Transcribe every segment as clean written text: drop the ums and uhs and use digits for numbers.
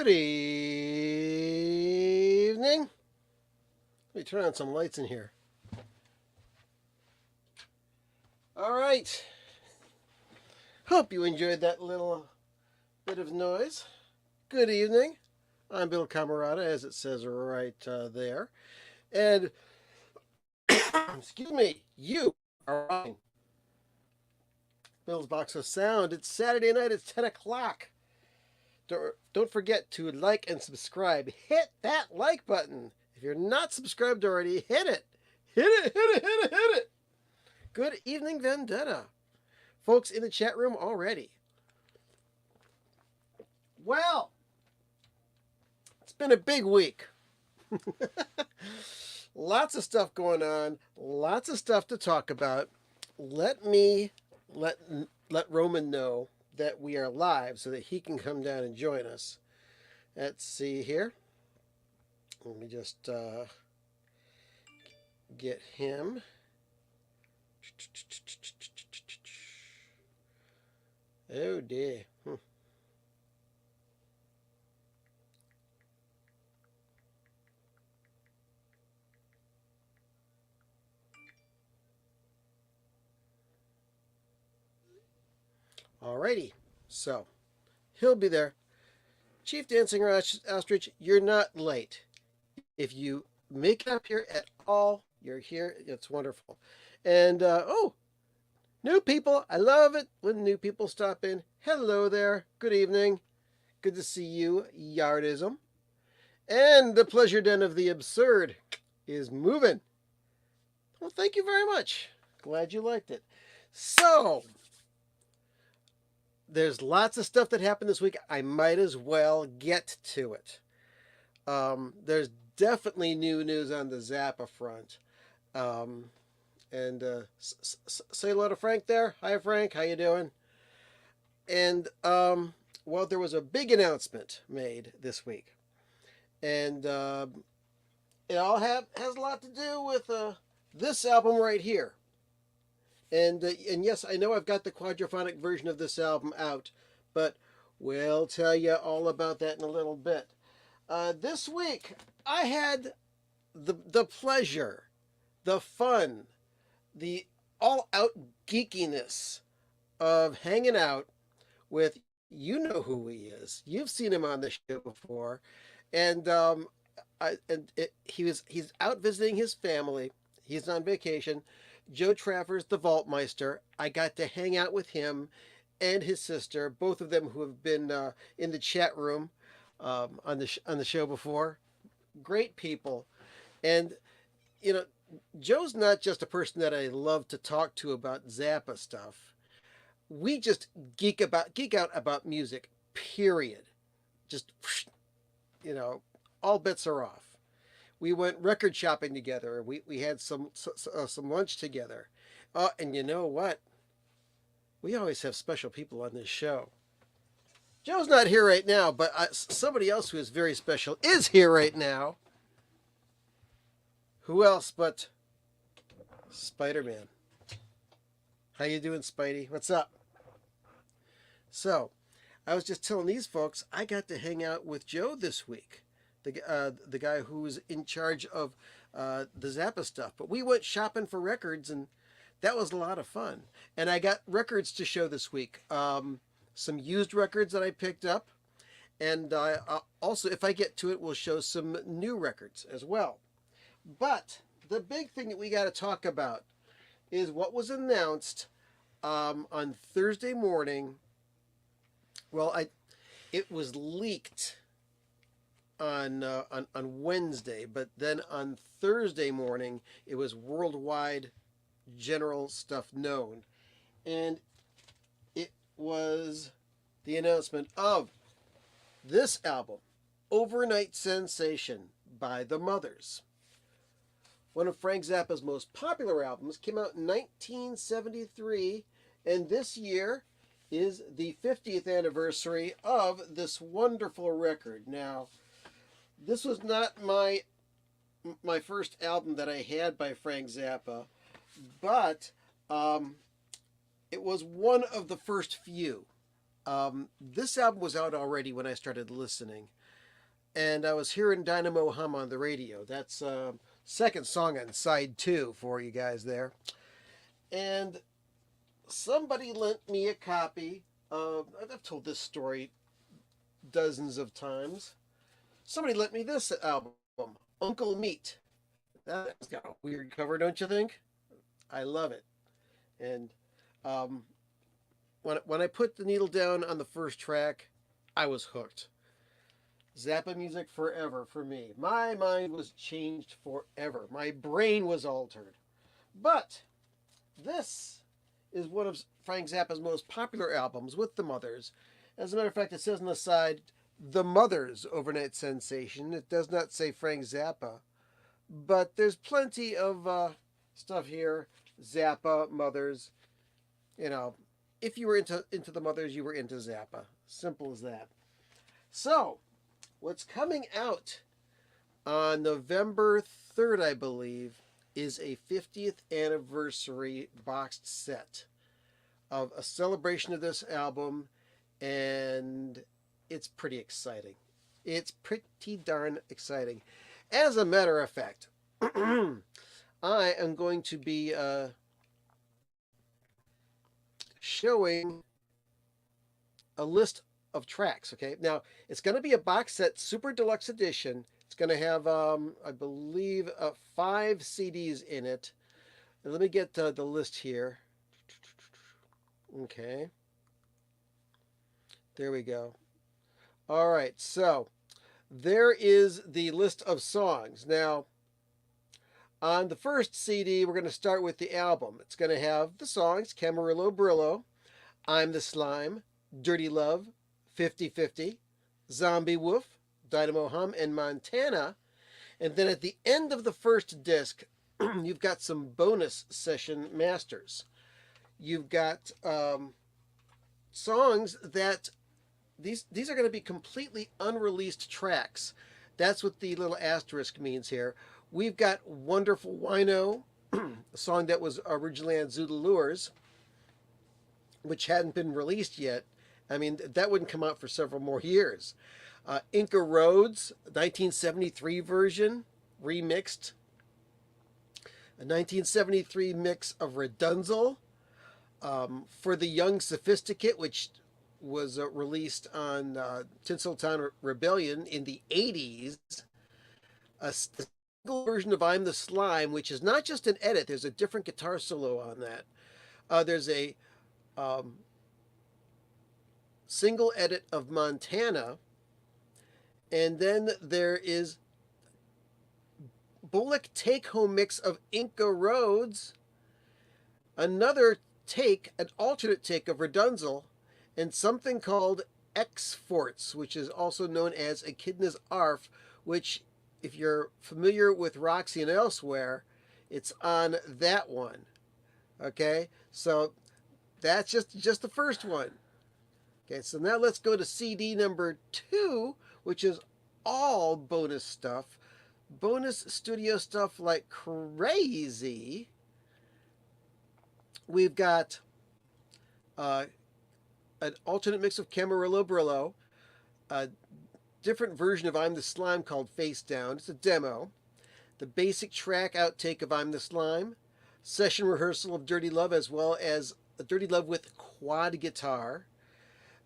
Good evening. Let me turn on some lights in here. All right. Hope you enjoyed that little bit of noise. Good evening. I'm Bill Camarada, as it says right there. And, excuse me, you are on Bill's Box of Sound. It's Saturday night. It's 10 o'clock. Don't forget to like and subscribe. Hit that like button. If you're not subscribed already, hit it. Hit it, hit it, hit it, hit it. Good evening, Vendetta. Folks in the chat room already. Well, it's been a big week. Lots of stuff going on. Lots of stuff to talk about. Let Roman know that we are live so that he can come down and join us. Let's see here. Let me just get him. Oh dear. Alrighty, so he'll be there. Chief Dancing Ostrich, you're not late. If you make it up here at all, you're here. It's wonderful. And, oh, new people. I love it when new people stop in. Hello there. Good evening. Good to see you, Yardism. And the Pleasure Den of the Absurd is moving. Well, thank you very much. Glad you liked it. So, there's lots of stuff that happened this week. I might as well get to it. There's definitely new news on the Zappa front. Say hello to Frank there. Hi, Frank. How you doing? And, well, there was a big announcement made this week. And it all has a lot to do with this album right here. And yes, I know I've got the quadraphonic version of this album out, but we'll tell you all about that in a little bit. This week, I had the pleasure, the fun, the all-out geekiness of hanging out with, you know who he is. You've seen him on the show before. And he's out visiting his family. He's on vacation. Joe Travers, the Vaultmeister. I got to hang out with him and his sister, both of them who have been in the chat room on the show before. Great people. And, you know, Joe's not just a person that I love to talk to about Zappa stuff. We just geek out about music, period. Just, you know, all bets are off. We went record shopping together. We had some lunch together. And you know what? We always have special people on this show. Joe's not here right now, but somebody else who is very special is here right now. Who else but Spider-Man? How you doing, Spidey? What's up? So, I was just telling these folks I got to hang out with Joe this week. The guy who's in charge of the Zappa stuff. But we went shopping for records, and that was a lot of fun. And I got records to show this week. Some used records that I picked up. And also, if I get to it, we'll show some new records as well. But the big thing that we got to talk about is what was announced on Thursday morning. Well, it was leaked on Wednesday, but then on Thursday morning it was worldwide general stuff known, and it was the announcement of this album, Overnight Sensation by the Mothers. One of Frank Zappa's most popular albums, came out in 1973, and this year is the 50th anniversary of this wonderful record. Now, this was not my first album that I had by Frank Zappa, but it was one of the first few. This album was out already when I started listening, and I was hearing Dynamo Hum on the radio. That's second song on side 2 for you guys there. And somebody lent me a copy of, I've told this story dozens of times. Somebody lent me this album, Uncle Meat. That's got a weird cover, don't you think? I love it. And when I put the needle down on the first track, I was hooked. Zappa music forever for me. My mind was changed forever. My brain was altered. But this is one of Frank Zappa's most popular albums with the Mothers. As a matter of fact, it says on the side, The Mothers Overnight Sensation. It does not say Frank Zappa. But there's plenty of stuff here. Zappa, Mothers. You know, if you were into the Mothers, you were into Zappa. Simple as that. So, what's coming out on November 3rd, I believe, is a 50th anniversary boxed set of a celebration of this album, and it's pretty exciting. It's pretty darn exciting. As a matter of fact, I am going to be showing a list of tracks. Okay, now it's going to be a box set, super deluxe edition. It's going to have, I believe, 5 CDs in it. And let me get the list here. Okay, there we go. All right, so there is the list of songs. Now, on the first CD, we're going to start with the album. It's going to have the songs Camarillo Brillo, I'm the Slime, Dirty Love, 50/50, Zombie Wolf, Dynamo Hum, and Montana. And then at the end of the first disc, you've got some bonus session masters. You've got songs that these are going to be completely unreleased tracks. That's what the little asterisk means here. We've got Wonderful Wino, a song that was originally on Zoodle Lures, which hadn't been released yet. I mean, that wouldn't come out for several more years. Inca Roads, 1973 version, remixed. A 1973 mix of Redunzel. For the Young Sophisticate, which was released on Tinseltown Rebellion in the 80s. A single version of I'm the Slime, which is not just an edit. There's a different guitar solo on that. There's a single edit of Montana. And then there is Bullock take-home mix of Inca Roads. Another take, an alternate take of Redunzel, and something called X-Forts, which is also known as Echidna's Arf, which, if you're familiar with Roxy and Elsewhere, it's on that one. Okay, so that's just the first one. Okay, so now let's go to CD number 2, which is all bonus stuff. Bonus studio stuff like crazy. We've got an alternate mix of Camarillo Brillo, a different version of I'm the Slime called Face Down. It's a demo. The basic track outtake of I'm the Slime, session rehearsal of Dirty Love, as well as a Dirty Love with quad guitar.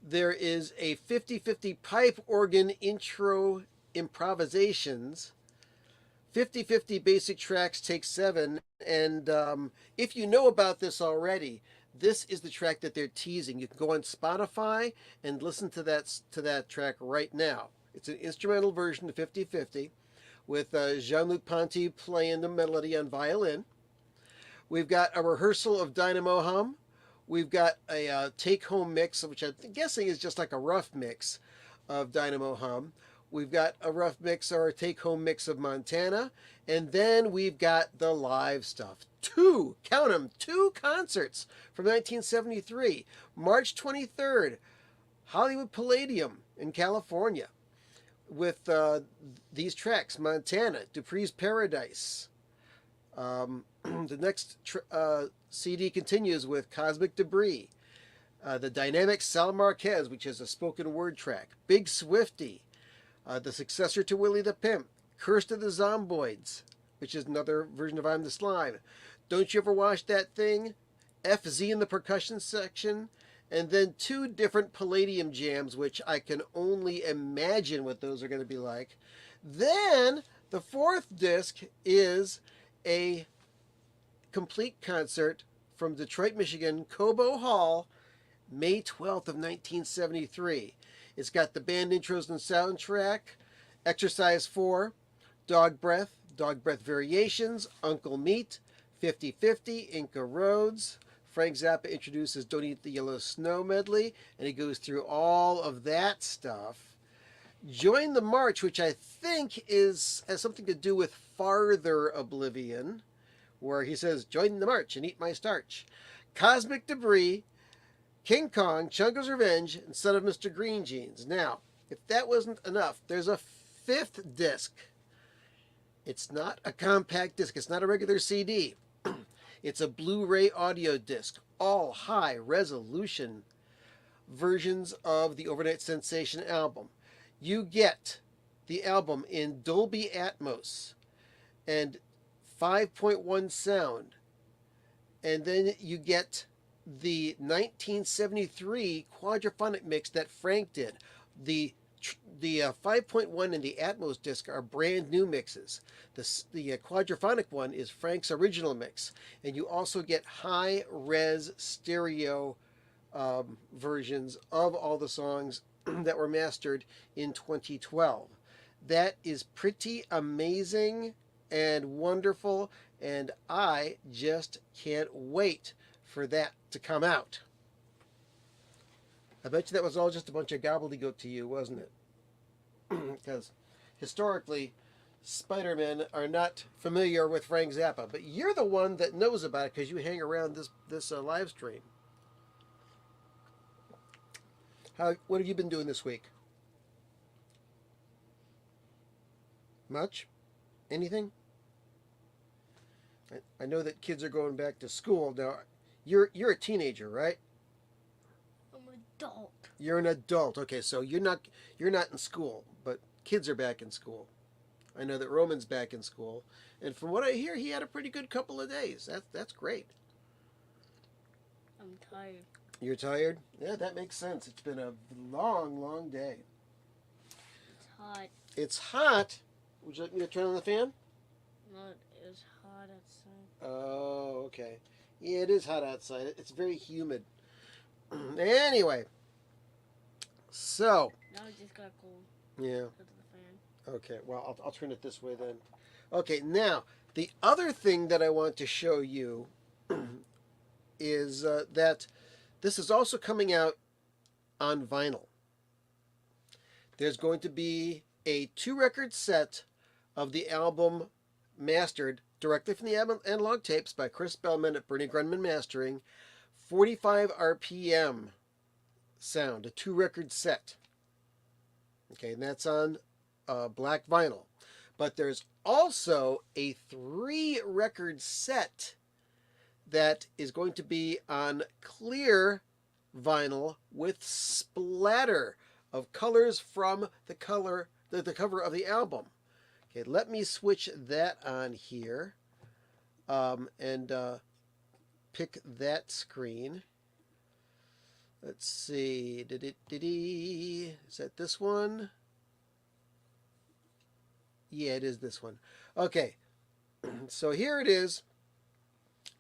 There is a 50/50 pipe organ intro improvisations, 50/50 basic tracks take 7, and if you know about this already, this is the track that they're teasing. You can go on Spotify and listen to that track right now. It's an instrumental version of 50/50 with Jean-Luc Ponty playing the melody on violin. We've got a rehearsal of Dynamo Hum. We've got a take-home mix, which I'm guessing is just like a rough mix of Dynamo Hum. We've got a rough mix or a take-home mix of Montana. And then we've got the live stuff. 2, count them, 2 concerts from 1973. March 23rd, Hollywood Palladium in California with these tracks, Montana, Dupree's Paradise. The next CD continues with Cosmic Debris. The Dynamic Sal Marquez, which is a spoken word track. Big Swifty. The successor to Willie the Pimp, Curse of the Zomboids, which is another version of I'm the Slime. Don't You Ever Watch That Thing, FZ in the percussion section, and then 2 different Palladium jams, which I can only imagine what those are going to be like. Then the 4th disc is a complete concert from Detroit, Michigan, Cobo Hall, May 12th of 1973. It's got the band intros and soundtrack, Exercise 4, Dog Breath Variations, Uncle Meat, 50-50, Inca Roads. Frank Zappa introduces Don't Eat the Yellow Snow medley, and he goes through all of that stuff. Join the March, which I think has something to do with Farther Oblivion, where he says, join the march and eat my starch. Cosmic Debris, King Kong, Chungo's Revenge, and Son of Mr. Green Jeans. Now, if that wasn't enough, there's a 5th disc. It's not a compact disc. It's not a regular CD. It's a Blu-ray audio disc. All high-resolution versions of the Overnight Sensation album. You get the album in Dolby Atmos and 5.1 sound. And then you get the 1973 quadraphonic mix that Frank did. The 5.1 and the Atmos disc are brand new mixes. The quadraphonic one is Frank's original mix. And you also get high-res stereo versions of all the songs that were mastered in 2012. That is pretty amazing and wonderful, and I just can't wait for that to come out. I bet you that was all just a bunch of gobbledygook to you, wasn't it? Because historically, Spider-Men are not familiar with Frank Zappa, but you're the one that knows about it because you hang around this live stream. What have you been doing this week? Much? Anything? I know that kids are going back to school now. You're a teenager, right? I'm an adult. You're an adult. Okay, so you're not in school, but kids are back in school. I know that Roman's back in school, and from what I hear, he had a pretty good couple of days. That's great. I'm tired. You're tired? Yeah, that makes sense. It's been a long, long day. It's hot. It's hot. Would you like me to turn on the fan? No, it's hot outside. Oh, okay. Yeah, it is hot outside. It's very humid. Anyway, so. Now it just got cold. Yeah. Go to the fan. Okay, well, I'll turn it this way then. Okay, now, the other thing that I want to show you is that this is also coming out on vinyl. There's going to be a 2-record set of the album mastered directly from the analog tapes by Chris Bellman at Bernie Grundman Mastering. 45 RPM sound, a 2-record set. Okay, and that's on black vinyl. But there's also a 3-record set that is going to be on clear vinyl with splatter of colors from the cover of the album. Okay, let me switch that on here and pick that screen. Let's see. Is that this one? Yeah, it is this one. Okay, so here it is.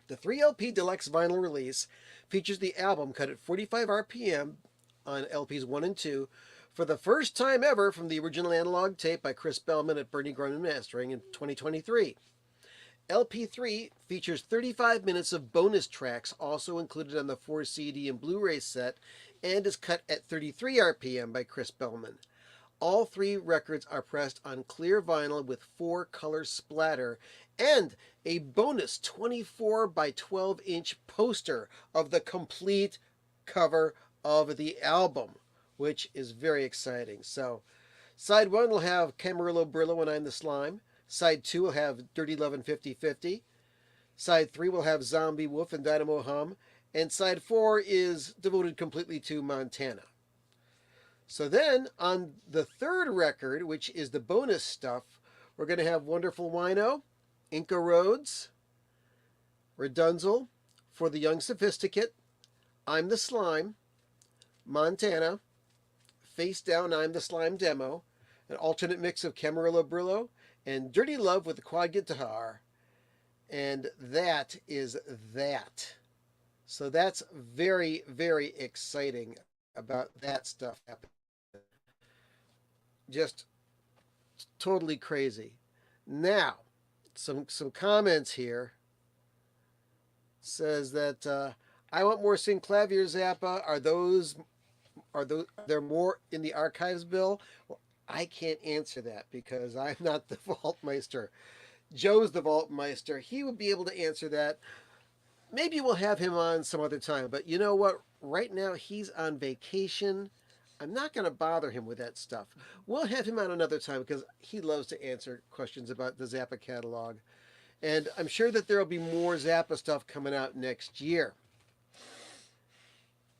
The 3LP Deluxe vinyl release features the album cut at 45 RPM on LPs 1 and 2 for the first time ever from the original analog tape by Chris Bellman at Bernie Grundman Mastering in 2023. LP3 features 35 minutes of bonus tracks also included on the 4 CD and Blu-ray set and is cut at 33 RPM by Chris Bellman. All 3 records are pressed on clear vinyl with 4-color splatter and a bonus 24 by 12 inch poster of the complete cover of the album, which is very exciting. So, side 1 will have Camarillo Brillo and I'm the Slime. Side 2 will have Dirty Lovin' 50-50. Side 3 will have Zombie Wolf and Dynamo Hum. And side 4 is devoted completely to Montana. So then on the third record, which is the bonus stuff, we're going to have Wonderful Wino, Inca Roads, Redunzel, For the Young Sophisticate, I'm the Slime, Montana, Face Down, I'm the Slime demo, an alternate mix of Camarillo Brillo, and Dirty Love with the quad guitar. And that is that. So that's very, very exciting about that stuff happening. Just totally crazy. Now, some comments here. Says that I want more Synclavier Zappa. Are there more in the archives, Bill? Well, I can't answer that because I'm not the Vaultmeister. Joe's the Vaultmeister. He would be able to answer that. Maybe we'll have him on some other time. But you know what? Right now he's on vacation. I'm not going to bother him with that stuff. We'll have him on another time because he loves to answer questions about the Zappa catalog. And I'm sure that there will be more Zappa stuff coming out next year.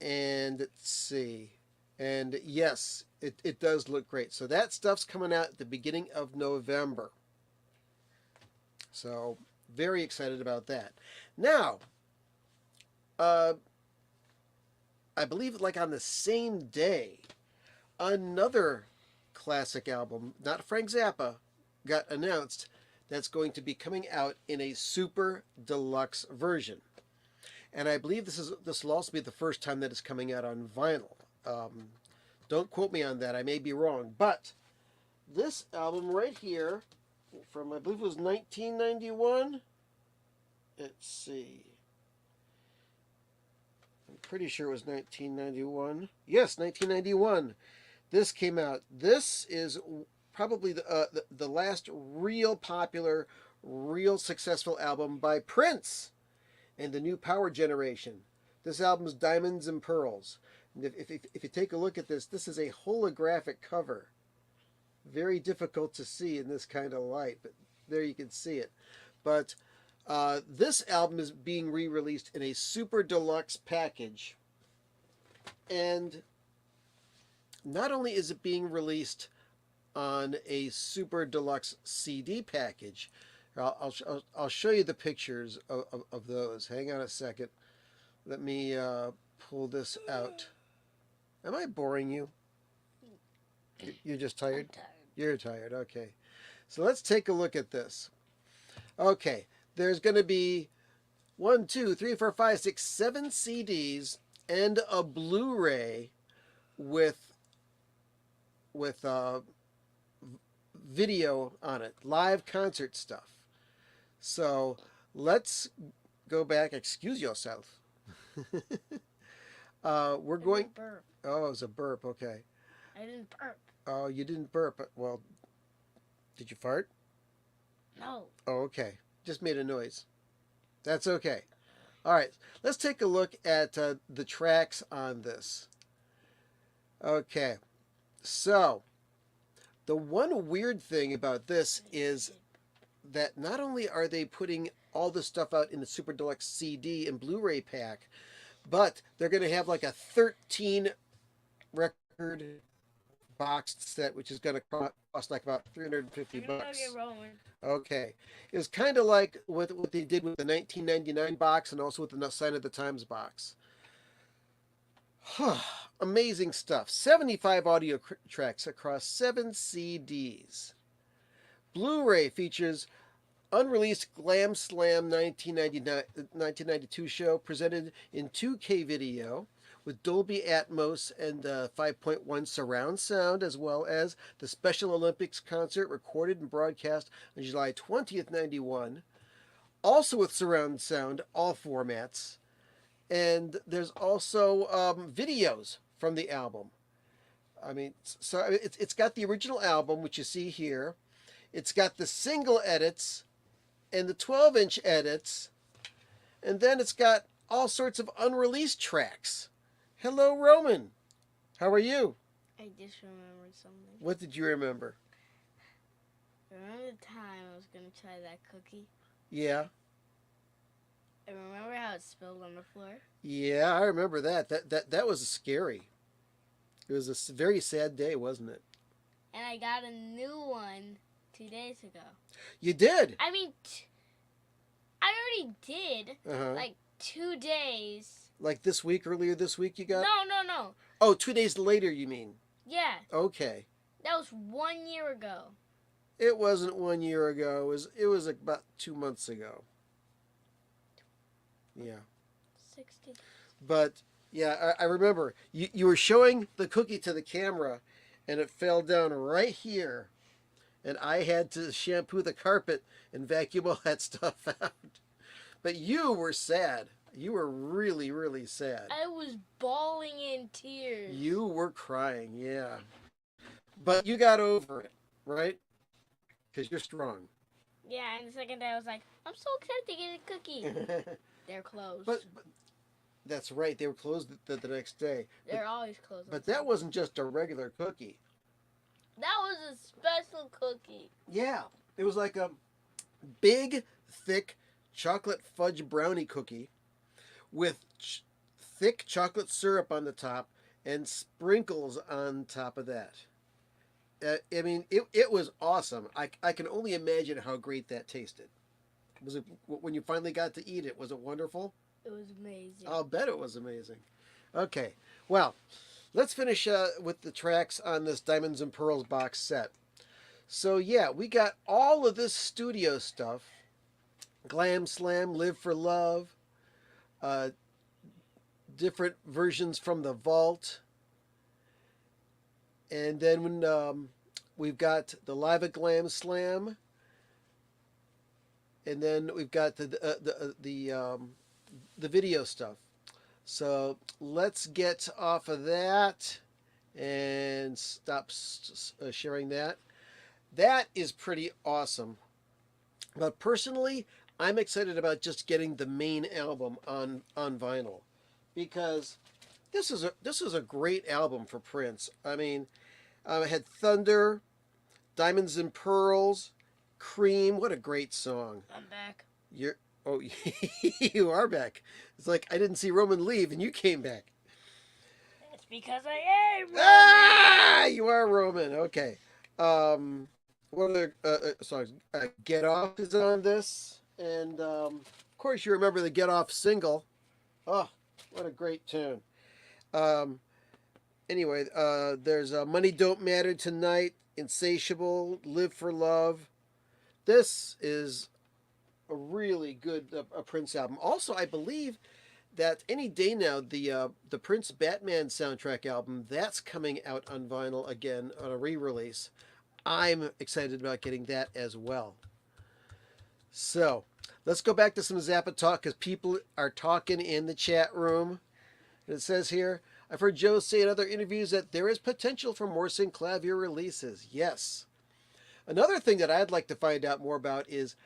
And let's see. And yes, it does look great. So that stuff's coming out at the beginning of November. So very excited about that. Now, I believe like on the same day, another classic album, not Frank Zappa, got announced. That's going to be coming out in a super deluxe version. And I believe this will also be the first time that it's coming out on vinyl. Don't quote me on that. I may be wrong. But this album right here from, I believe it was 1991. Let's see. I'm pretty sure it was 1991. Yes, 1991. This came out. This is probably the last real popular, real successful album by Prince and the New Power Generation. This album's Diamonds and Pearls. And if you take a look at this, this is a holographic cover. Very difficult to see in this kind of light, but there you can see it. But this album is being re-released in a super deluxe package. And not only is it being released on a super deluxe CD package. I'll show you the pictures of those. Hang on a second. Let me pull this out. Am I boring you? You're just tired? I'm tired. You're tired. Okay. So let's take a look at this. Okay. There's going to be 1, 2, 3, 4, 5, 6, 7 CDs and a Blu-ray with video on it, live concert stuff. So let's go back. Excuse yourself. We're going. Burp. Oh, it was a burp. Okay. I didn't burp. Oh, you didn't burp. Well, did you fart? No. Oh, okay. Just made a noise. That's okay. All right. Let's take a look at the tracks on this. Okay. So, the one weird thing about this is that not only are they putting all the stuff out in the Super Deluxe CD and Blu-ray pack, but they're going to have like a 13 record boxed set, which is going to cost like about $350. Okay. It's kind of like what they did with the 1999 box and also with the Sign of the Times box. Amazing stuff. 75 audio tracks across 7 CDs. Blu-ray features unreleased Glam Slam 1992 show presented in 2K video with Dolby Atmos and 5.1 surround sound, as well as the Special Olympics concert recorded and broadcast on July 20th, 91. Also with surround sound, all formats. And there's also videos from the album. I mean, so it's got the original album, which you see here. It's got the single edits and the 12-inch edits. And then it's got all sorts of unreleased tracks. Hello, Roman. How are you? I just remembered something. What did you remember? Remember the time I was going to try that cookie? Yeah. And remember how it spilled on the floor? Yeah, I remember that. That was scary. It was a very sad day, wasn't it? And I got a new one 2 days ago. You did? I mean, I already did. Uh-huh. Like 2 days. Like this week, earlier this week you got? No. Oh, 2 days later you mean? Yeah. Okay. That was 1 year ago. It wasn't 1 year ago. It was about 2 months ago. Yeah. 60. But yeah, I remember you were showing the cookie to the camera, and it fell down right here, and I had to shampoo the carpet and vacuum all that stuff out. But you were sad. You were really, really sad. I was bawling in tears. You were crying, yeah. But you got over it, right? Because you're strong. Yeah, and the second day I was like, I'm so excited to get a cookie. They're closed. but that's right. They were closed the next day. They're always closed. But that wasn't just a regular cookie. That was a special cookie. Yeah. It was like a big, thick chocolate fudge brownie cookie with thick chocolate syrup on the top and sprinkles on top of that. I mean, it was awesome. I can only imagine how great that tasted. Was it when you finally got to eat it? Was it wonderful? It was amazing. I'll bet it was amazing. Okay, well, let's finish with the tracks on this Diamonds and Pearls box set. So yeah, we got all of this studio stuff. Glam Slam, Live for Love, different versions from the vault. And then when we've got the Live at Glam Slam, and then we've got the video stuff. So let's get off of that and stop sharing that. That is pretty awesome. But personally, I'm excited about just getting the main album on vinyl, because this is a great album for Prince. I mean, it had Thunder, Diamonds and Pearls, Cream. What a great song. I'm back. Oh, you are back. It's like I didn't see Roman leave and you came back. It's because I am Roman. Ah, you are Roman. Okay. What other songs? Get Off is on this, and of course you remember the Get Off single. Oh, what a great tune. Anyway, there's Money Don't Matter Tonight, Insatiable, Live for Love. This is a really good Prince album. Also, I believe that any day now, the Prince Batman soundtrack album, that's coming out on vinyl again on a re-release. I'm excited about getting that as well. So, let's go back to some Zappa talk, because people are talking in the chat room. And it says here, I've heard Joe say in other interviews that there is potential for more Synclavier releases. Yes. Another thing that I'd like to find out more about is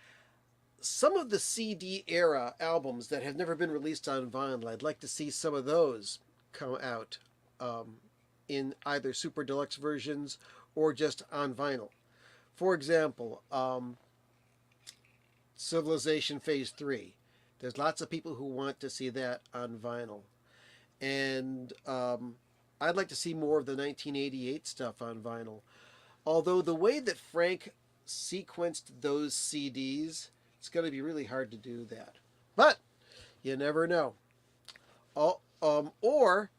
some of the CD era albums that have never been released on vinyl. I'd like to see some of those come out in either super deluxe versions or just on vinyl. For example, Civilization Phase 3. There's lots of people who want to see that on vinyl. And I'd like to see more of the 1988 stuff on vinyl. Although the way that Frank sequenced those CDs, it's going to be really hard to do that. But you never know. Or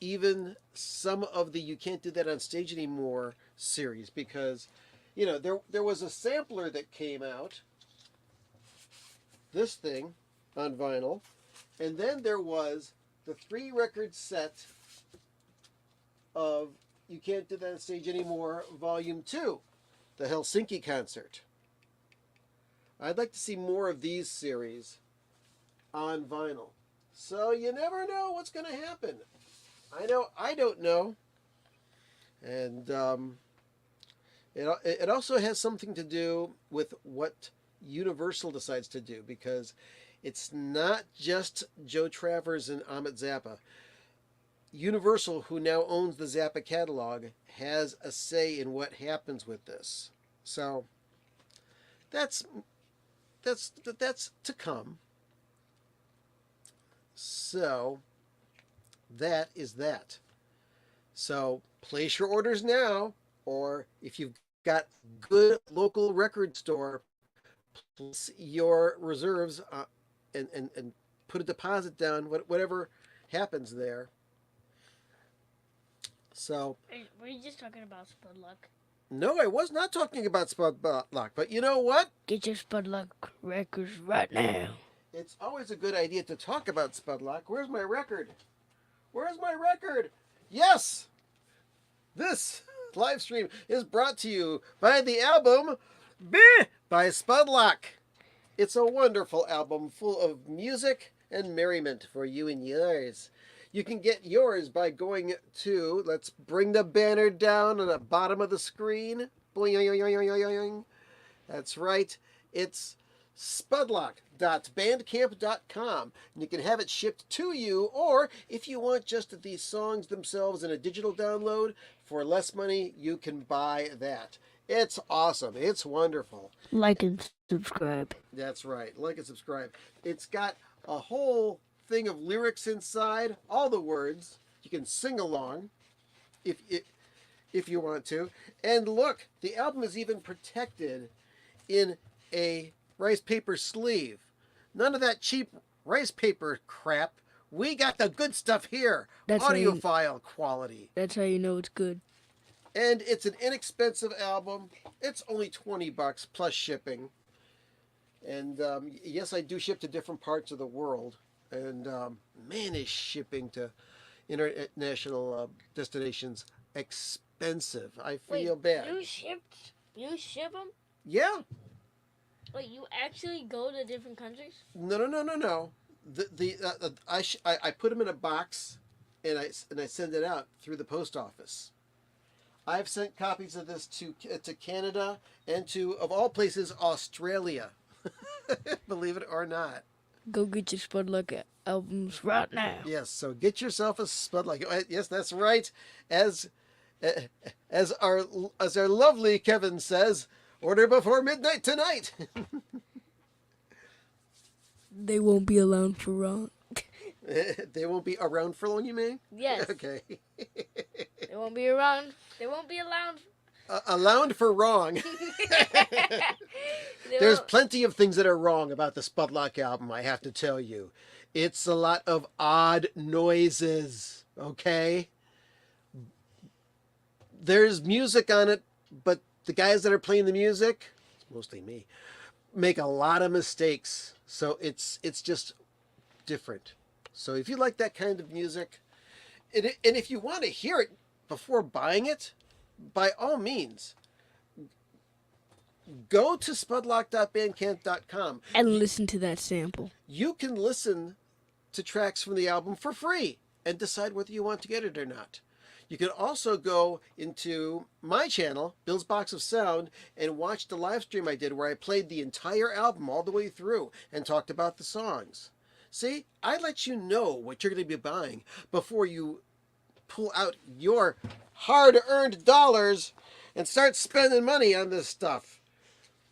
even some of the You Can't Do That on Stage Anymore series, because, you know, there was a sampler that came out, this thing, on vinyl, and then there was the 3-record set of You Can't Do That on Stage Anymore Volume 2, the Helsinki concert. I'd like to see more of these series on vinyl. So you never know what's going to happen. I know I don't know. And it also has something to do with what Universal decides to do, because it's not just Joe Travers and Ahmet Zappa. Universal, who now owns the Zappa catalog, has a say in what happens with this. So that's to come. So that is that. So place your orders now, or if you've got good local record store, place your reserves and put a deposit down, whatever happens there. So, Were you just talking about Spudlok? no, I was not talking about Spudlok, but you know what? Get your Spudlok records right now. It's always a good idea to talk about Spudlok. Where's my record? Where's my record? Yes! This live stream is brought to you by the album by Spudlok. It's a wonderful album full of music and merriment for you and yours. You can get yours by going to, let's bring the banner down on the bottom of the screen. Boing. That's right. It's spudlok.bandcamp.com. And you can have it shipped to you, or if you want just these songs themselves in a digital download for less money, you can buy that. It's awesome. It's wonderful. Like and subscribe. That's right. Like and subscribe. It's got a whole thing of lyrics inside, all the words. You can sing along if you want to. And look, the album is even protected in a rice paper sleeve. None of that cheap rice paper crap. We got the good stuff here. That's audiophile quality. That's how you know it's good. And it's an inexpensive album. It's only $20 plus shipping. And yes, I do ship to different parts of the world. And man, is shipping to international destinations expensive. I feel bad. You ship them? Yeah. Wait, you actually go to different countries? No. I put them in a box, and I send it out through the post office. I've sent copies of this to Canada and to, of all places, Australia. Believe it or not. Go get your Spudlok albums right now. Yes, so get yourself a Spudlok. Yes, that's right. As our lovely Kevin says, order before midnight tonight. They won't be around for long. They won't be around for long, you mean? Yes. Okay. They won't be around. They won't be allowed. Allowed for wrong. There's plenty of things that are wrong about the Spudlok album, I have to tell you. It's a lot of odd noises, okay? There's music on it, but the guys that are playing the music, it's mostly me, make a lot of mistakes. So it's just different. So if you like that kind of music, and if you want to hear it before buying it, by all means, go to spudlok.bandcamp.com and listen to that sample. You can listen to tracks from the album for free and decide whether you want to get it or not. You can also go into my channel, Bill's Box of Sound, and watch the live stream I did where I played the entire album all the way through and talked about the songs. See, I let you know what you're going to be buying before you pull out your hard-earned dollars and start spending money on this stuff.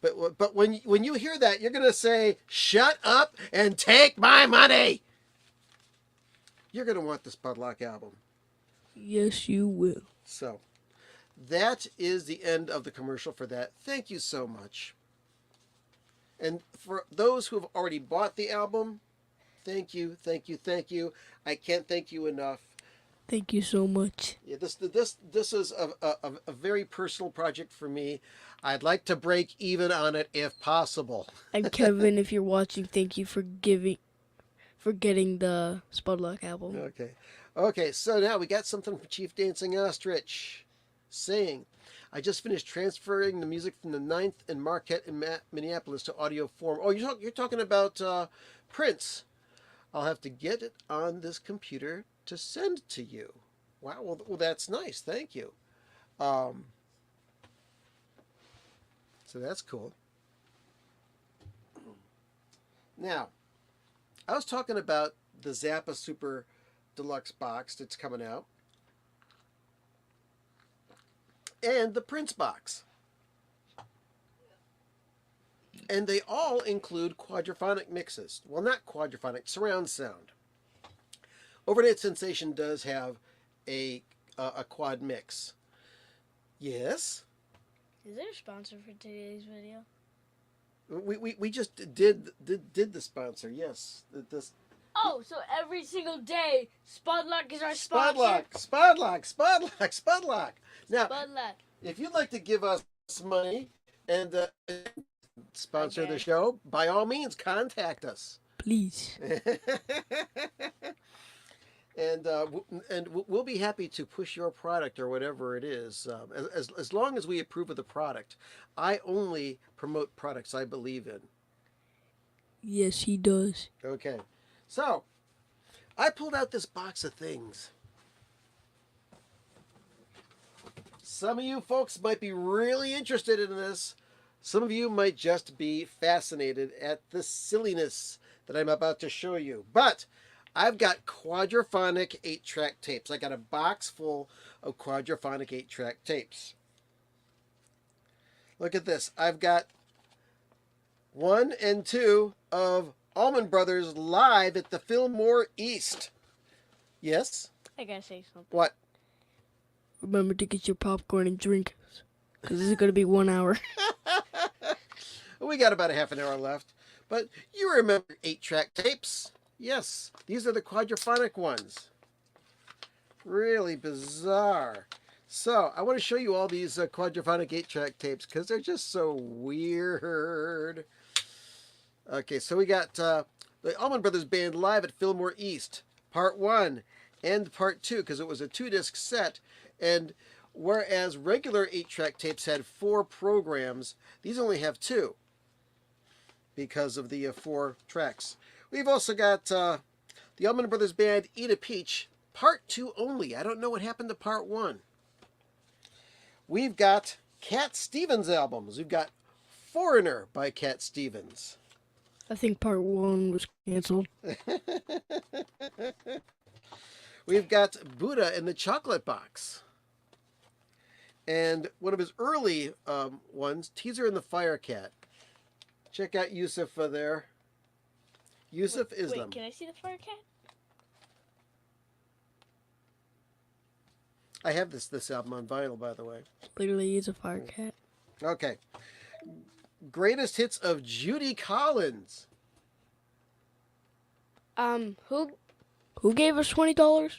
But when you hear that, you're going to say, shut up and take my money. You're going to want the Spudlok album. Yes, you will. So, that is the end of the commercial for that. Thank you so much. And for those who have already bought the album, thank you. I can't thank you enough. Thank you so much. Yeah, this is a very personal project for me. I'd like to break even on it if possible. And Kevin, if you're watching, thank you for getting the Spudlok album. Okay, so now we got something from Chief Dancing Ostrich saying, I just finished transferring the music from the 9th and Marquette in Minneapolis to audio form. Oh, you're talking about Prince. I'll have to get it on this computer to send to you. Wow, well that's nice. Thank you. So that's cool. Now, I was talking about the Zappa Super Deluxe box that's coming out, and the Prince box. And they all include quadraphonic mixes. Well, not quadraphonic, surround sound. Overnight Sensation does have a a quad mix. Yes. Is there a sponsor for today's video? We just did the sponsor. Yes. This Oh, so every single day, Spudlok is our sponsor. Spudlok. Now, Spudlok. if you'd like to give us money and sponsor the Okay. show, by all means, contact us. Please. And we'll be happy to push your product or whatever it is, as long as we approve of the product. I only promote products I believe in. Yes, he does. Okay, so I pulled out this box of things. Some of you folks might be really interested in this. Some of you might just be fascinated at the silliness that I'm about to show you. But I've got quadraphonic 8-track tapes. I got a box full of quadraphonic 8-track tapes. Look at this. I've got 1 and 2 of Allman Brothers live at the Fillmore East. Yes? I gotta say something. What? Remember to get your popcorn and drink, because this is gonna be 1 hour. We got about a half an hour left. But you remember 8-track tapes. Yes, these are the quadraphonic ones. Really bizarre. So, I want to show you all these quadraphonic 8-track tapes because they're just so weird. Okay, so we got the Allman Brothers Band live at Fillmore East, Part 1 and Part 2, because it was a 2-disc set. And whereas regular 8-track tapes had 4 programs, these only have 2 because of the 4 tracks. We've also got the Allman Brothers Band Eat a Peach, Part 2 only. I don't know what happened to Part 1. We've got Cat Stevens albums. We've got Foreigner by Cat Stevens. I think part 1 was canceled. We've got Buddha in the Chocolate Box. And one of his early ones, Teaser and the Fire Cat. Check out Yusuf there. Yusuf Islam. Wait, can I see the fire cat? I have this album on vinyl, by the way. Literally is a fire cat. Okay. Greatest hits of Judy Collins. Who gave us $20?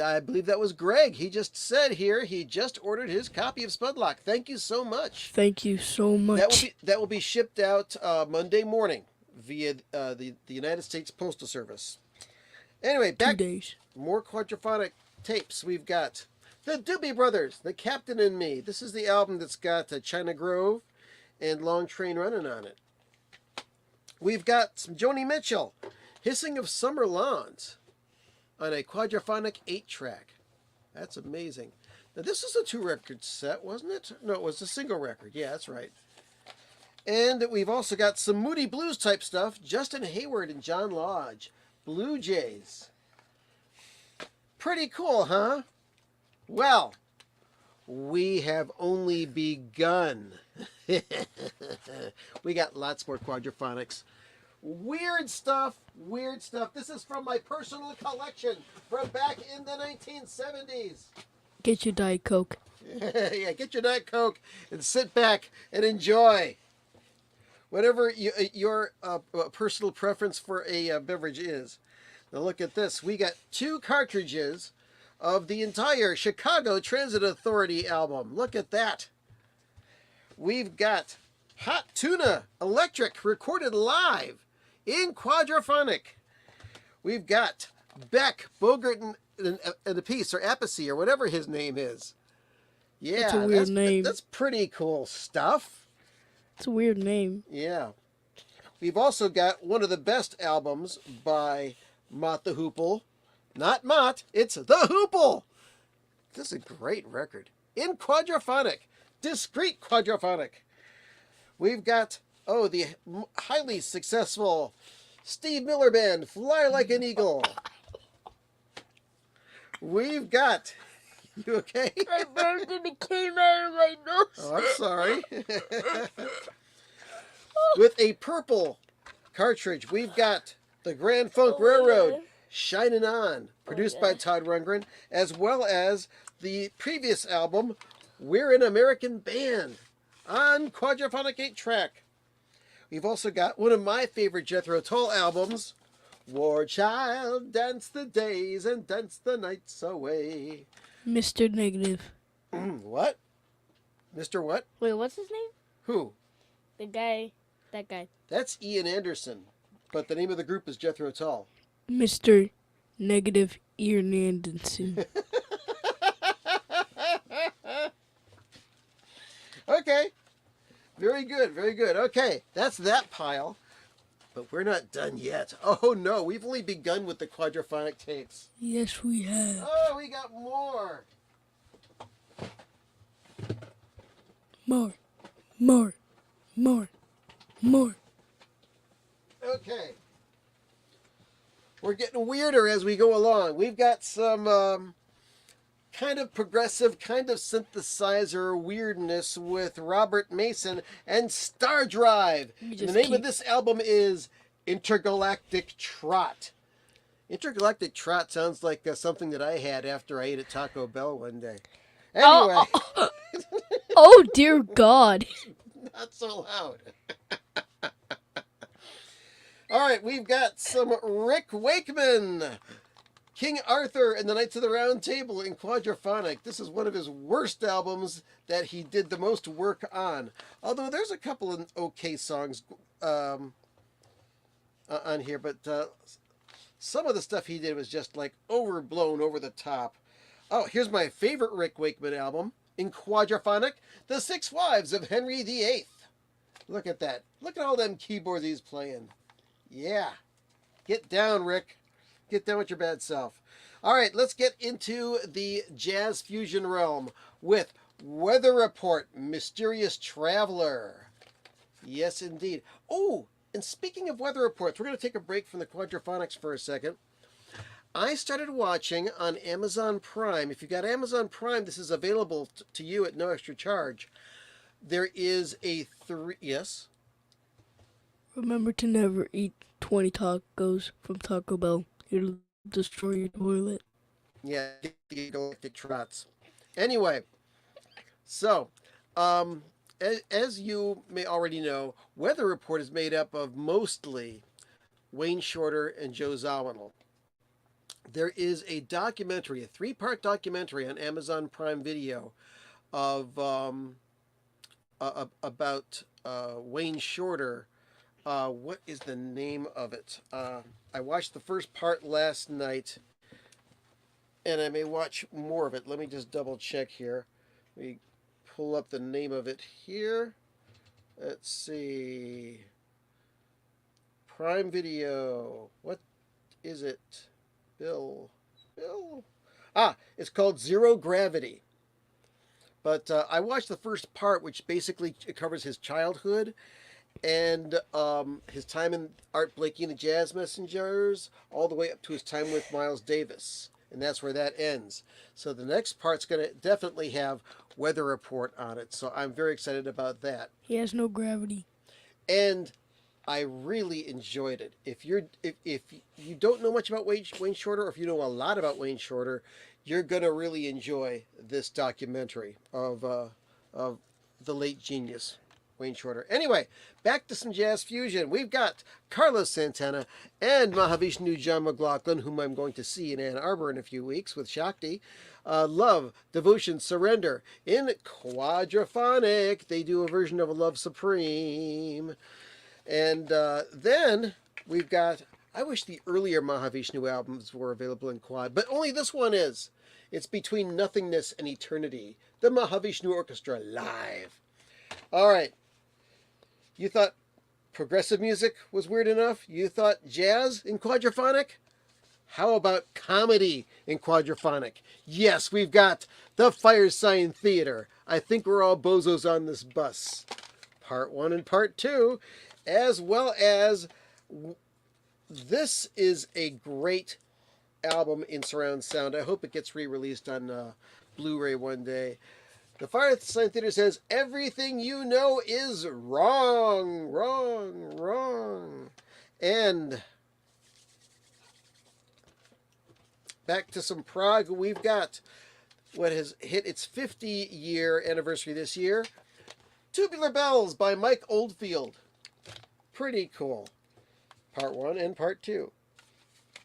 I believe that was Greg. He just said here he just ordered his copy of Spudlok. Thank you so much. Thank you so much. That will be shipped out Monday morning via the United States Postal Service. Anyway, 2 days. More quadraphonic tapes. We've got the Doobie Brothers, The Captain and Me. This is the album that's got China Grove and Long Train Running on it. We've got some Joni Mitchell, Hissing of Summer Lawns, on a quadraphonic 8-track. That's amazing. Now, this is a 2-record set, wasn't it? No, it was a single record. Yeah, that's right. And we've also got some Moody Blues type stuff. Justin Hayward and John Lodge. Blue Jays. Pretty cool, huh? Well, we have only begun. We got lots more quadraphonics. Weird stuff. This is from my personal collection from back in the 1970s. Get your Diet Coke. Yeah, get your Diet Coke and sit back and enjoy. Whatever your personal preference for a beverage is. Now look at this. We got 2 cartridges of the entire Chicago Transit Authority album. Look at that. We've got Hot Tuna Electric recorded live in quadraphonic. We've got Beck, Bogart, and a piece, or Appice, or whatever his name is. Yeah, that's a weird name. That's pretty cool stuff. It's a weird name. Yeah. We've also got one of the best albums by Mott the Hoople. Not Mott, it's The Hoople. This is a great record. In quadraphonic. Discrete quadraphonic. We've got, the highly successful Steve Miller Band, Fly Like an Eagle. We've got, you okay? My burped and it came out of my nose. Oh, I'm sorry. With a purple cartridge, we've got the Grand Funk Railroad, Shining On, produced by Todd Rundgren, as well as the previous album, We're an American Band, on quadraphonic 8-track. We've also got one of my favorite Jethro Tull albums, War Child, Dance the Days and Dance the Nights Away. Mr. Negative. What? Mr. What? Wait, what's his name? Who? The guy. That guy. That's Ian Anderson, but the name of the group is Jethro Tull. Mr. Negative Ian Anderson. Okay. Very good, very good. Okay, that's that pile. But we're not done yet. Oh no, we've only begun with the quadraphonic tapes. Yes, we have. Oh, we got more. More. More. More. More. Okay. We're getting weirder as we go along. We've got some kind of progressive, kind of synthesizer weirdness with Robert Mason and Star Drive. And the name of this album is Intergalactic Trot. Intergalactic Trot sounds like something that I had after I ate at Taco Bell one day. Anyway. Oh, dear God. Not so loud. All right, we've got some Rick Wakeman. King Arthur and the Knights of the Round Table in quadraphonic. This is one of his worst albums that he did the most work on. Although there's a couple of okay songs on here, but some of the stuff he did was just like overblown, over the top. Oh, here's my favorite Rick Wakeman album in quadraphonic, The Six Wives of Henry VIII. Look at that. Look at all them keyboards he's playing. Yeah. Get down, Rick. Get down with your bad self. All right, let's get into the jazz fusion realm with Weather Report, Mysterious Traveler. Yes, indeed. Oh, and speaking of weather reports, we're going to take a break from the quadraphonics for a second. I started watching on Amazon Prime. If you've got Amazon Prime, this is available to you at no extra charge. There is a Yes? Remember to never eat 20 tacos from Taco Bell. It'll destroy your toilet. Yeah, the galactic trots. Anyway, so, as you may already know, Weather Report is made up of mostly Wayne Shorter and Joe Zawinul. There is a documentary, a 3-part documentary on Amazon Prime Video of about Wayne Shorter. What is the name of it? I watched the first part last night, and I may watch more of it. Let me just double check here. Let me pull up the name of it here. Let's see. Prime Video. What is it? Bill. It's called Zero Gravity. But I watched the first part, which basically covers his childhood and his time in Art Blakey and the Jazz Messengers, all the way up to his time with Miles Davis. And that's where that ends. So the next part's going to definitely have Weather Report on it. So I'm very excited about that. He has no gravity. And I really enjoyed it. If you don't know much about Wayne Shorter, or if you know a lot about Wayne Shorter, you're going to really enjoy this documentary of the late genius, Wayne Shorter. Anyway, back to some jazz fusion. We've got Carlos Santana and Mahavishnu John McLaughlin, whom I'm going to see in Ann Arbor in a few weeks with Shakti. Love, Devotion, Surrender in quadraphonic. They do a version of A Love Supreme. And then we've got, I wish the earlier Mahavishnu albums were available in quad, but only this one is. It's Between Nothingness and Eternity, the Mahavishnu Orchestra live. All right. You thought progressive music was weird enough? You thought jazz in quadraphonic? How about comedy in quadraphonic? Yes, we've got the Firesign Theater. I Think We're All Bozos on This Bus. Part 1 and Part 2. As well as, this is a great album in surround sound. I hope it gets re-released on Blu-ray one day. The Firesign Theater says, everything you know is wrong, wrong, wrong. And back to some prog. We've got what has hit its 50-year anniversary this year. Tubular Bells by Mike Oldfield. Pretty cool. Part 1 and Part 2.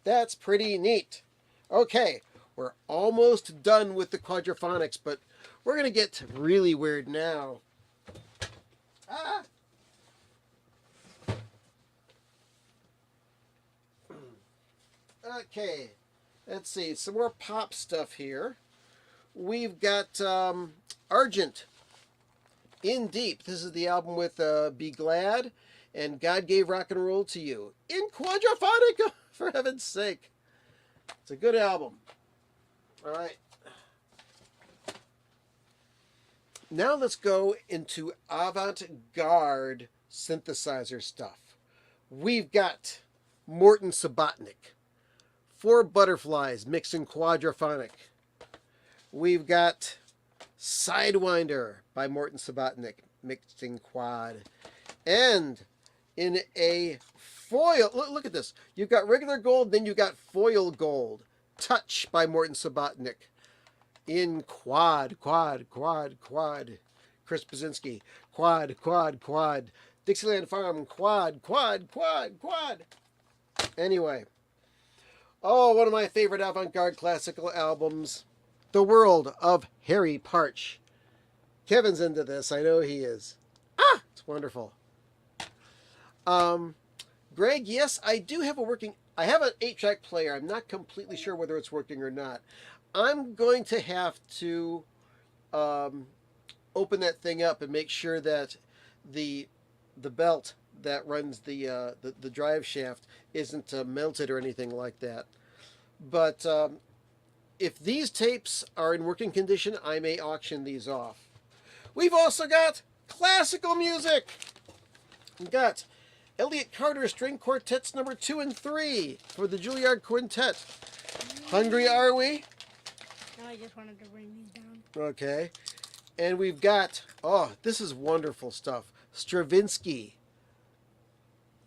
That's pretty neat. Okay, we're almost done with the quadraphonics, but we're going to get really weird now. Ah! Okay, let's see, some more pop stuff here. We've got Argent, In Deep. This is the album with Be Glad and God Gave Rock and Roll to You. In quadraphonic, for heaven's sake. It's a good album. All right. Now let's go into avant-garde synthesizer stuff. We've got Morton Subotnick. Four Butterflies mixed in quadraphonic. We've got Sidewinder by Morton Subotnick mixed in quad. And in a foil, look at this. You've got regular gold, then you've got foil gold. Touch by Morton Subotnick in quad. Chris Baczynski, quad. Dixieland Farm, quad. Anyway. Oh, one of my favorite avant-garde classical albums, The World of Harry Partch. Kevin's into this, I know he is. Ah, it's wonderful. Greg, yes, I do have I have an 8-track player. I'm not completely sure whether it's working or not. I'm going to have to open that thing up and make sure that the belt that runs the drive shaft isn't melted or anything like that. But if these tapes are in working condition, I may auction these off. We've also got classical music. We've got Elliott Carter String Quartets number 2 and 3 for the Juilliard Quintet. Hungry, are we? No, I just wanted to bring these down. Okay. And we've got, oh, this is wonderful stuff. Stravinsky,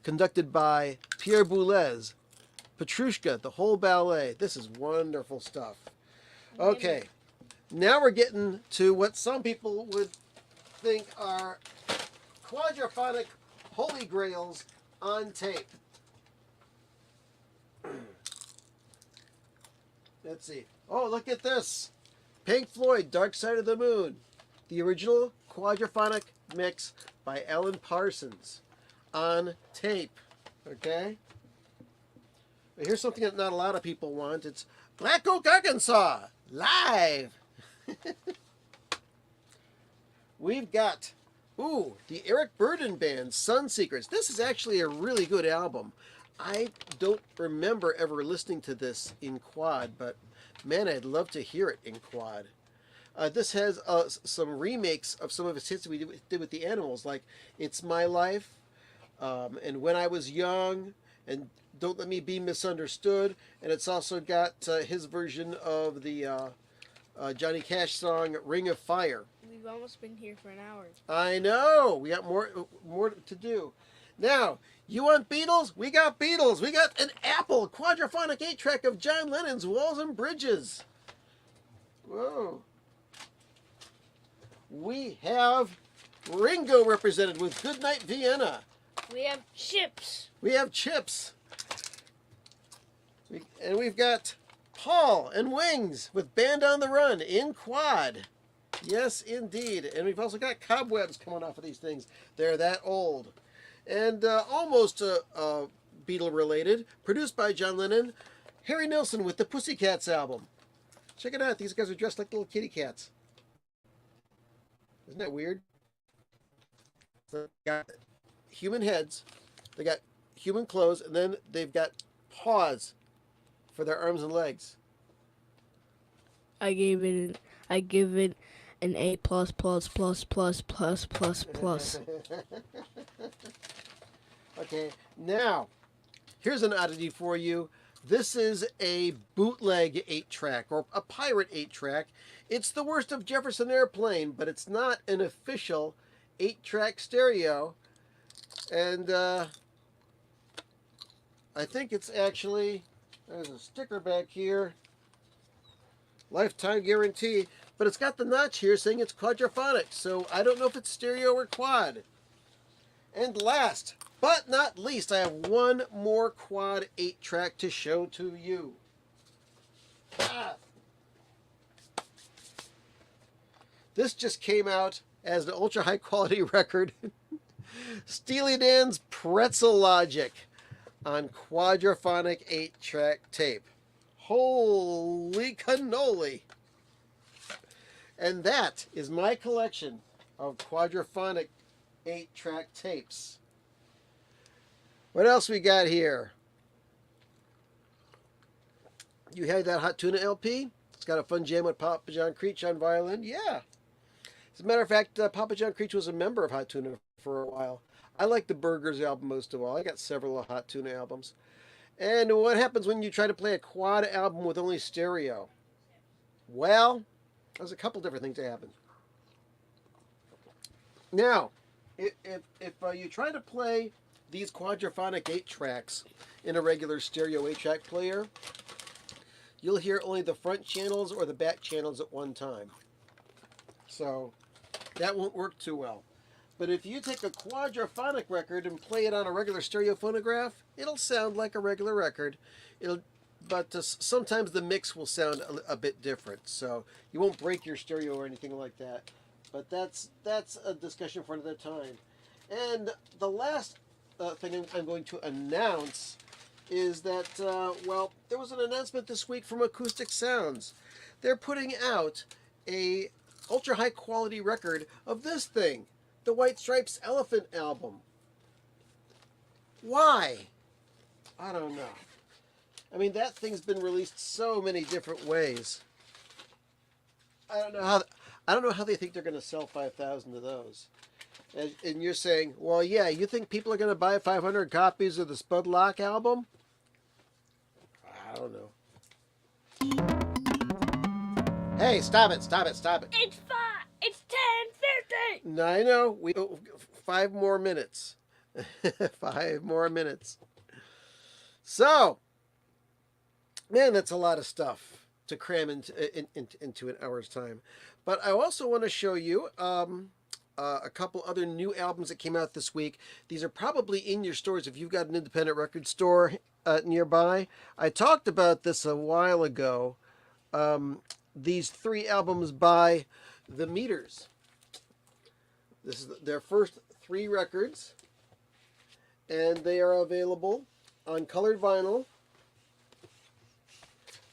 conducted by Pierre Boulez. Petrushka, the whole ballet. This is wonderful stuff. Okay. Now we're getting to what some people would think are quadraphonic holy grails on tape. Let's see. Oh, look at this. Pink Floyd, Dark Side of the Moon. The original quadraphonic mix by Alan Parsons on tape. Okay? But here's something that not a lot of people want. It's Black Oak, Arkansas, live. We've got, the Eric Burdon Band, Sun Secrets. This is actually a really good album. I don't remember ever listening to this in quad, but man, I'd love to hear it in quad. This has some remakes of some of his hits that we did with the Animals, like It's My Life, and When I Was Young, and Don't Let Me Be Misunderstood. And it's also got his version of the Johnny Cash song Ring of Fire. We've almost been here for an hour. I know. We got more to do. Now, you want Beatles? We got Beatles. We got an Apple quadraphonic 8-track of John Lennon's Walls and Bridges. Whoa. We have Ringo represented with Goodnight Vienna. We have Chips. We have Chips. And we've got Paul and Wings with Band on the Run in quad. Yes, indeed. And we've also got cobwebs coming off of these things. They're that old. And almost Beatle related, produced by John Lennon, Harry Nilsson with the Pussycats album. Check it out. These guys are dressed like little kitty cats. Isn't that weird? So they got human heads, they got human clothes, and then they've got paws for their arms and legs. I give it an A plus. Okay, now here's an oddity for you. This is a bootleg 8-track or a pirate 8-track. It's the worst of Jefferson Airplane, but it's not an official 8-track stereo. And I think it's actually, there's a sticker back here. Lifetime guarantee. But it's got the notch here saying it's quadraphonic, so I don't know if it's stereo or quad. And last but not least, I have one more quad 8-track to show to you. This just came out as an ultra high quality record. Steely Dan's Pretzel Logic on quadraphonic 8-track tape. Holy cannoli! And that is my collection of quadraphonic 8-track tapes. What else we got here? You had that Hot Tuna LP? It's got a fun jam with Papa John Creech on violin. Yeah. As a matter of fact, Papa John Creech was a member of Hot Tuna for a while. I like the Burgers album most of all. I got several Hot Tuna albums. And what happens when you try to play a quad album with only stereo? Well, there's a couple different things that happen. Now, if you try to play these quadraphonic 8 tracks in a regular stereo 8-track player, you'll hear only the front channels or the back channels at one time. So that won't work too well. But if you take a quadraphonic record and play it on a regular stereo phonograph, it'll sound like a regular record. But sometimes the mix will sound a bit different. So you won't break your stereo or anything like that. But that's a discussion for another time. And the last thing I'm going to announce is that, well, there was an announcement this week from Acoustic Sounds. They're putting out a ultra high quality record of this thing, the White Stripes Elephant album. Why? I don't know. I mean, that thing's been released so many different ways. I don't know how they think they're going to sell 5,000 of those. And you're saying, well, yeah, you think people are going to buy 500 copies of the Spudlok album? I don't know. Hey, stop it, stop it, stop it. It's 10:50. I know. 5 more minutes. 5 more minutes. So, man, that's a lot of stuff to cram into an hour's time. But I also want to show you a couple other new albums that came out this week. These are probably in your stores if you've got an independent record store nearby. I talked about this a while ago. These 3 albums by The Meters. This is their first 3 records, and they are available on colored vinyl.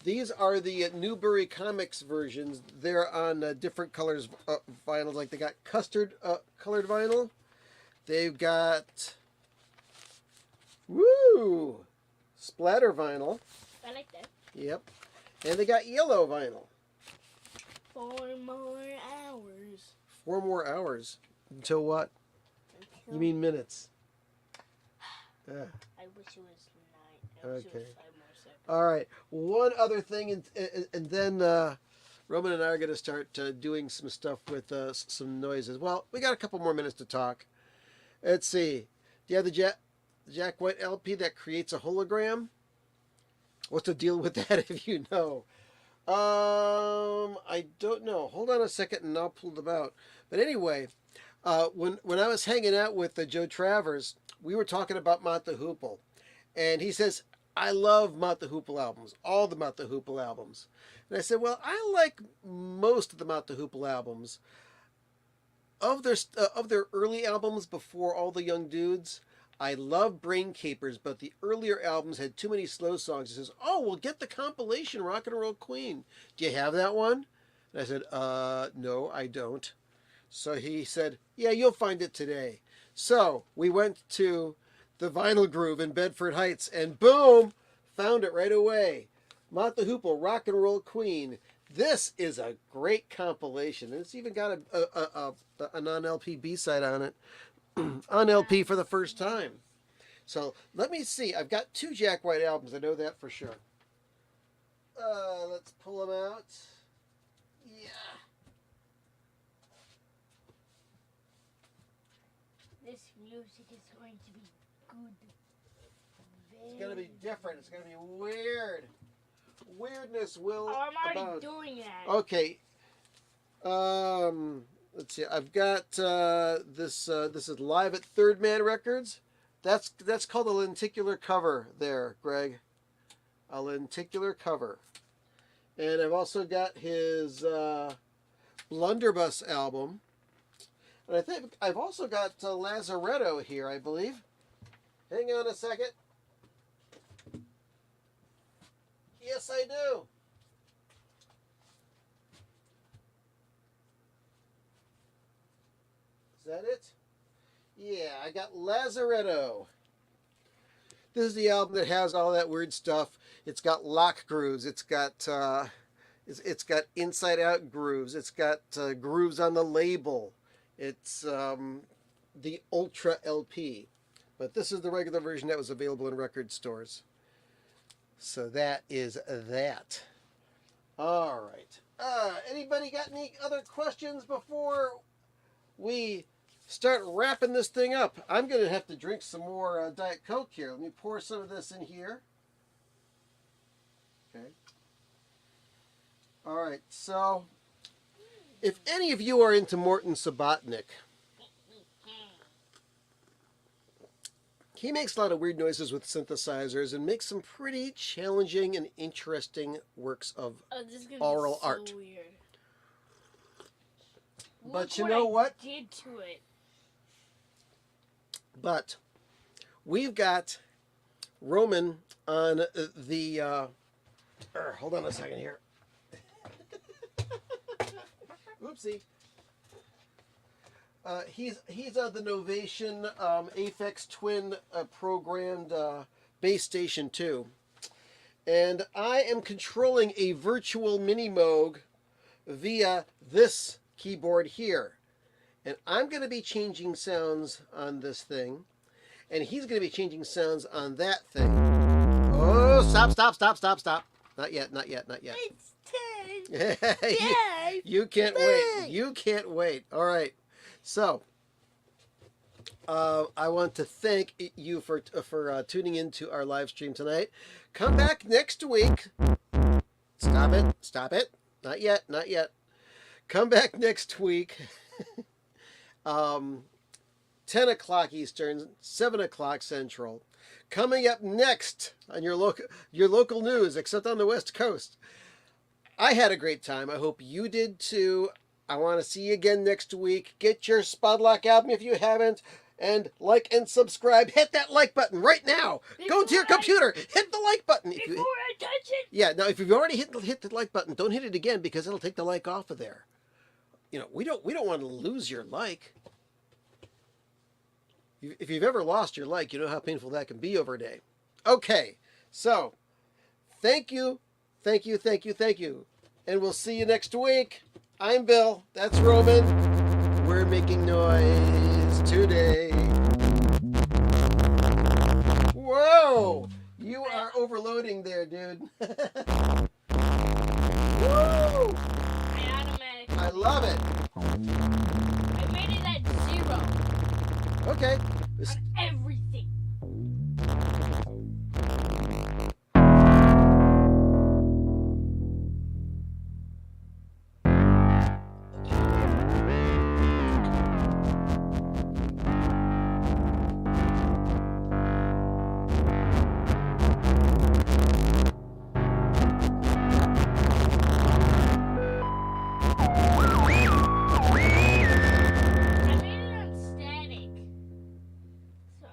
These are the Newbury Comics versions. They're on different colors vinyl. Like they got custard colored vinyl. They've got splatter vinyl. I like that. Yep. And they got yellow vinyl. 4 more hours. 4 more hours. Until what? You mean minutes? I wish it was 9. I wish it was 5 more seconds. All right. One other thing, and then Roman and I are going to start doing some stuff with some noises. Well, we got a couple more minutes to talk. Let's see. Do you have the Jack White LP that creates a hologram? What's the deal with that if you know? I don't know. Hold on a second and I'll pull them out. But anyway, when I was hanging out with Joe Travers, we were talking about Mott the Hoople. And he says, I love Mott the Hoople albums, all the Mott the Hoople albums. And I said, well, I like most of the Mott the Hoople albums. Of their early albums before All the Young Dudes, I love Brain Capers, but the earlier albums had too many slow songs. He says, oh, well, get the compilation Rock and Roll Queen. Do you have that one? And I said, no, I don't. So he said, yeah, you'll find it today. So we went to the Vinyl Groove in Bedford Heights, and boom, found it right away. Mott the Hoople, Rock and Roll Queen. This is a great compilation. And it's even got a non-LP B-side on it. On LP for the first time. So let me see. I've got 2 Jack White albums. I know that for sure. Let's pull them out. Yeah. This music is going to be good. It's going to be different. It's going to be weird. Weirdness will Oh, I'm already abound. doing that. Okay. Let's see. I've got this. This is live at Third Man Records. That's called a lenticular cover there, Greg. A lenticular cover. And I've also got his Blunderbuss album. And I think I've also got Lazaretto here, I believe. Hang on a second. Yes, I do. Is that it? Yeah, I got Lazaretto. This is the album that has all that weird stuff. It's got lock grooves. It's got inside out grooves. It's got grooves on the label. It's the Ultra LP, but this is the regular version that was available in record stores. So that is that. All right. Anybody got any other questions before we start wrapping this thing up? I'm going to have to drink some more Diet Coke here. Let me pour some of this in here. Okay. All right. So, if any of you are into Morton Subotnick, he makes a lot of weird noises with synthesizers and makes some pretty challenging and interesting works of This is gonna oral be so art. Weird. But Look you know what? I did to it. But we've got Roman on the. Hold on a second here. Oopsie. He's on the Novation Aphex Twin programmed base station 2. And I am controlling a virtual mini Moog via this keyboard here. And I'm going to be changing sounds on this thing. And he's going to be changing sounds on that thing. Oh, stop. Not yet. It's 10. You can't wait. You can't wait. All right. So, I want to thank you for tuning into our live stream tonight. Come back next week. Stop it. Not yet. Come back next week. 10 o'clock Eastern, 7 o'clock Central. Coming up next on your local news, except on the West Coast. I had a great time. I hope you did too. I want to see you again next week. Get your Spudlok album if you haven't. And like and subscribe. Hit that like button right now. Go to your computer. Hit the like button. Before I touch it. Yeah, now if you've already hit the like button, don't hit it again because it'll take the like off of there. You know, we don't want to lose your like. If you've ever lost your like, you know how painful that can be over a day. Okay, so thank you. And we'll see you next week. I'm Bill. That's Roman. We're making noise today. Whoa! You are overloading there, dude. Woo! I love it. I made it at 0. Okay. On everything. I made it on static. So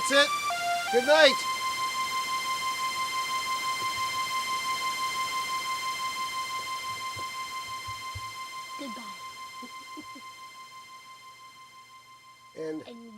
That's it. Good night. Goodbye. And And